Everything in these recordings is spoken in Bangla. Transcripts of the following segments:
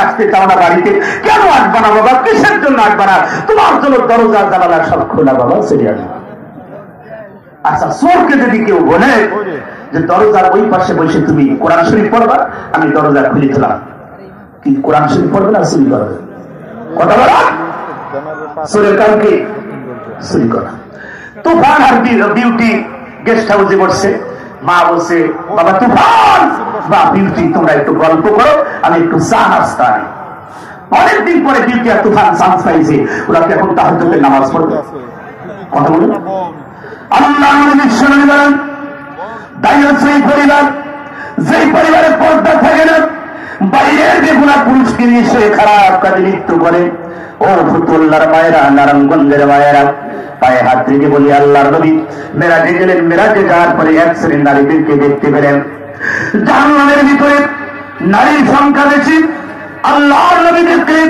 আসতে চাও না বাড়িতে, কেন আসবা না বাবা? কিসের জন্য আসবা না? তোমার জন্য দরজা জানালা সব খোলা বাবা, চলে আসবে। আচ্ছা, চোরকে যদি কেউ বলে যে দরজার ওই পাশে বসে তুমি কোরআন শরীফ পড়বা, আমি দরজা খুলে দিলাম, কি কোরআন শরীফ পড়বে না চুরি করবে? কথা বলা চোরের কারণকে চুরি করা। তুফান আর বিউটি গেস্ট হাউসে বসছে, মা বলছে বাবা তুফান বা বিউটি তোমরা একটু গল্প করো, আমি একটু চা নাস্তা আনি। অনেকদিন পরে বিউটি আর তুফান চান্স পাইছে, ওরা কি এখন তাহাজ্জুদের নামাজ পড়বে? কথা বলুন। আল্লাহ বিশ্বনবী বলেন, দায়ী হচ্ছে এই পরিবার, যেই পরিবারের পর্দা থাকে না, বাইরের বেগুনা পুরুষকে নিয়ে সে খারাপ কাজে লিপ্ত করে। ও ফতুল্লার মায়েরা, নারায়ণগঞ্জের মায়েরা, পায়ে হাত রেখে বলি আল্লাহর নবী মেরাজে গেলেন, মেরাজে যাওয়ার পরে এক শ্রেণীর নারীদেরকে দেখতে পেলেন জাহান্নামের ভিতরে নারীর সংখ্যা বেশি। আল্লাহর নবী দেখলেন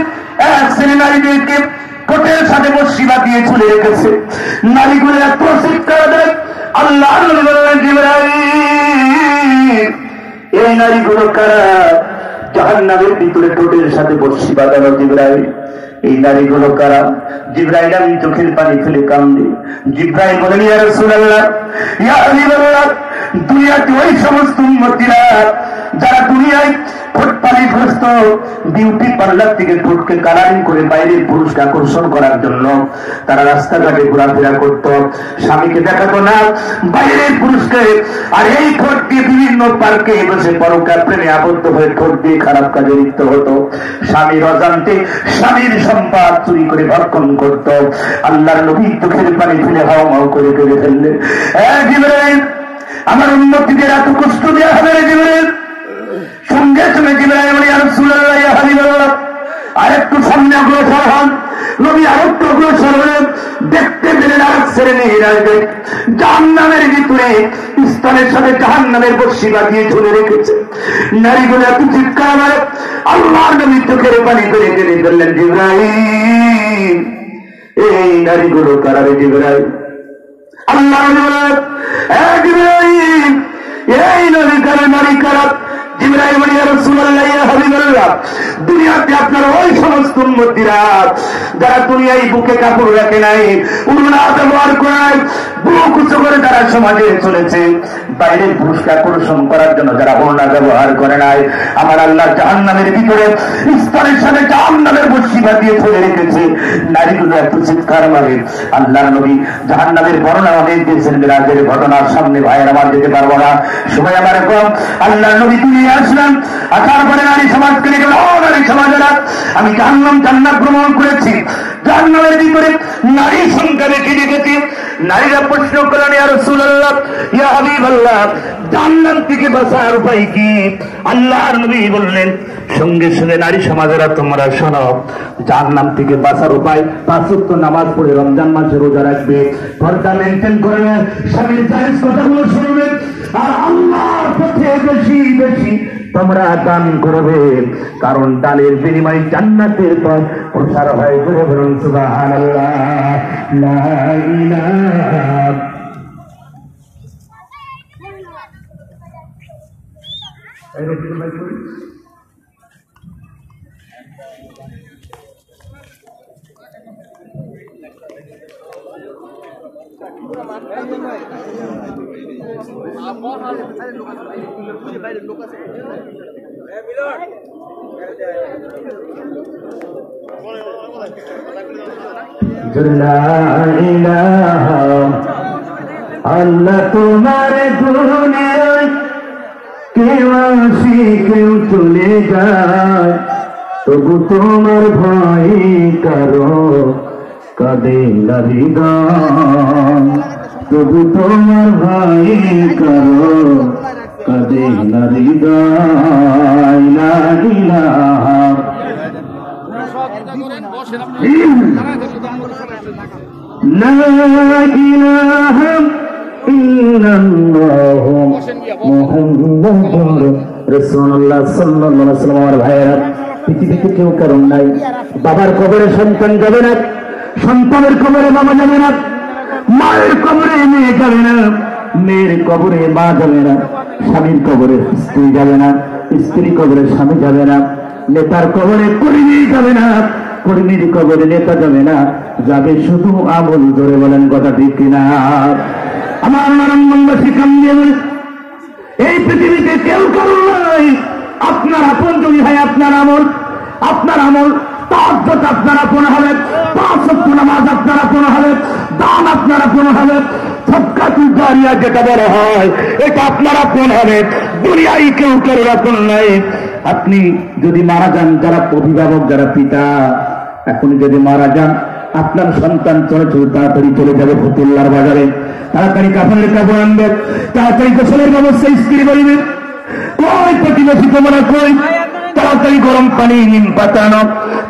এক শ্রেণীর নারীদেরকে কোটের সাথে বসিবা দিয়ে ঝুলে রেখেছে। নারীগুলো এত চিৎকার দেয়, আল্লাহর নবী বললেন জিবরাইল, এই নারীগুলো কারা? জাহান্নামের ভিতরে ঠোঁটের সাথে বসি বাঁধানো। জিবরাইল, এই নারীগুলো কারা? জিবরাইল আমি চোখের পানি ফেলে কান্দি। জিবরাইল বলেন ইয়া রাসূলুল্লাহ, ইয়া হাবিবাল্লাহ, দুনিয়াতে ওই সমস্ত উম্মতিরা যারা দুনিয়ায় ঠোঁটপালিগ্রস্ত বিউটি পার্লার থেকে ঠোঁটকে কালারিং করে বাইরের পুরুষকে আকর্ষণ করার জন্য তারা রাস্তাঘাটে ঘোরাফেরা করত, স্বামীকে দেখাতো না বাইরের পুরুষকে, আর এই ঠোঁট দিয়ে বিভিন্ন পার্কে বসে পরকার প্রেমে আবদ্ধ হয়ে ঠোঁট দিয়ে খারাপ কাজে লিপ্ত হতো। স্বামীর অজান্তে স্বামীর সম্পদ চুরি করে ভক্ষণ করত। আল্লাহর নবী চোখের পানি ফেলে হাওমাও করে করে ফেললেন, জিবরাইল আমার উম্মতিদের এত কষ্ট দেওয়া হবে না জিবরাইল। সঙ্গে সঙ্গে জিবরাইল বলে ইয়া রাসূলুল্লাহ, ইয়া হাবিবাল্লাহ, আরেকটু সামনে অগ্রসর হন। নবী আরেকটু অগ্রসর হলেন, দেখতে পেলেন আরেক শ্রেণী নারীদের জাহান্নামের ভিতরে স্তনের সাথে জাহান্নামের বর্ষি বাঁধিয়ে ঝুলে রেখেছে। নারীগুলো এত চিৎকার মারে, আল্লাহর নবী চোখের পানি করে কেঁদে ফেললেন, জিবরাইল এই নারীগুলো কারা রে জিবরাইল? আল্লাহ জিবরাইল এই নবী কারা, নারী কারা? জিবরাইল বলে ইয়া রাসূলুল্লাহ, ইয়া হাবিবাল্লাহ, দুনিয়াতে আপনার ওই সমস্ত উম্মতিরা যারা দুনিয়ায় বুকে কাপড় রাখে নাই, উড়না ব্যবহার করে নাই, বুক উঁচু করে যারা সমাজে চলেছে, বাইরের পুরুষকে আকর্ষণ করার জন্য যারা ওড়না ব্যবহার করে নাই, আমার আল্লাহ জাহান্নামের ভিতরে স্তনের সাথে জাহান্নামের বর্ষি বাঁধিয়ে ফেলে রেখেছে। নারীগুলো এত চিৎকার মারে। আল্লাহর নবী জাহান্নামের বর্ণনা অনেক দিয়েছেন, মিরাজের ঘটনার সামনে ভাইয়ের আমার যেতে পারবো না, সময় আমার কম। আল্লাহর নবী দুনিয়ায় আসলাম, আসার পরে নারী সমাজকে দেখে, ও নারী সমাজেরা, আমি জান্নাত ভ্রমণ করেছি, জাহান্নামের ভিতরে নারীর সংখ্যা বেশি দেখেছি। নারীরা প্রশ্ন করলেন, ইয়া রাসূলুল্লাহ, ইয়া হাবিবাল্লাহ, জাহান্নাম থেকে বাঁচার উপায় কি? আল্লাহর নবী বললেন, সঙ্গে সঙ্গে নারী সমাজেরা তোমরা শোনো, জাহান্নাম থেকে বাঁচার উপায় 5 ওয়াক্ত নামাজ পড়ে রমজান মাসে রোজা রাখবে, পর্দা মেনটেন করবে, স্বামীর জায়েজ কথাগুলো শুনবে, আর আল্লাহর পথে বেশি বেশি তোমরা দান করবে, কারণ দানের বিনিময়ে জান্নাতের পথ প্রসার হয়। করে বলুন সুবহানাল্লাহ, লা ইলাহা আল্লাহ তোমার দুনিয়ায় কেউ আসি কেউ চলে যায়, তবু তোমার ভয় কারো কাঁদে না হৃদয়, তবু তোমার ভয় কারো কাঁদে না হৃদয়। লা ইলাহা লা ইলাহা ইল্লাল্লাহ মুহাম্মাদুর রাসূলুল্লাহ সাল্লাল্লাহু আলাইহি ওয়াসাল্লাম। আমার ভাইয়েরা, পৃথিবীতে কেউ কারণ নাই। বাবার কবরে সন্তান যাবে না, সন্তানের কবরে বাবা যাবে না, মায়ের কবরে মেয়ে যাবে না, মেয়ের কবরে মা যাবে না, স্বামীর কবরে স্ত্রী যাবে না, স্ত্রী কবরে স্বামী যাবে না, নেতার কবরে কর্মী যাবে না, কর্মীর কবরে নেতা যাবে না, যাবে শুধু আমল। ধরে বলেন কথা ঠিক কিনা? আমার নারায়ণগঞ্জবাসী কান দিয়ে বলে, এই পৃথিবীতে কেউ কারণ নাই। আপনার আপন যদি হয় আপনার আমল, আপনার আমল তাহাজ্জুদ আপনার আপন হবে, 5 ওয়াক্ত নামাজ আপনার আপন হবে, দান আপনার আপন হবে, সাদকাতুল জারিয়া যেটা বড় হয় এটা আপনার আপন হবে। দুনিয়ায় কেউ কারোর আপন নাই। আপনি যদি মারা যান, যারা অভিভাবক, যারা পিতা, এখন যদি মারা যান, আপনার সন্তান তাড়াতাড়ি চলে যাবে ফতুল্লার বাজারে, তাড়াতাড়ি কাফনের কাপড় আনবে, তাড়াতাড়ি গোসলের ব্যবস্থা স্ত্রী করবে। কই প্রতিবেশী তোমরা কই? তাড়াতাড়ি গরম পানি, নিম পাতানো,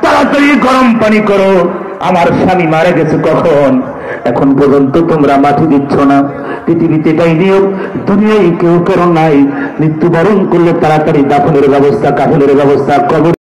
তাড়াতাড়ি গরম পানি করো। আমার স্বামী মারা গেছে কখন, এখন পর্যন্ত তোমরা মাটি দিচ্ছ না। পৃথিবীতে এটাই নিয়ম, দুনিয়ায় কেউ কারণ নাই। মৃত্যুবরণ করলে তাড়াতাড়ি দাফনের ব্যবস্থা, কাফনের ব্যবস্থা, কবর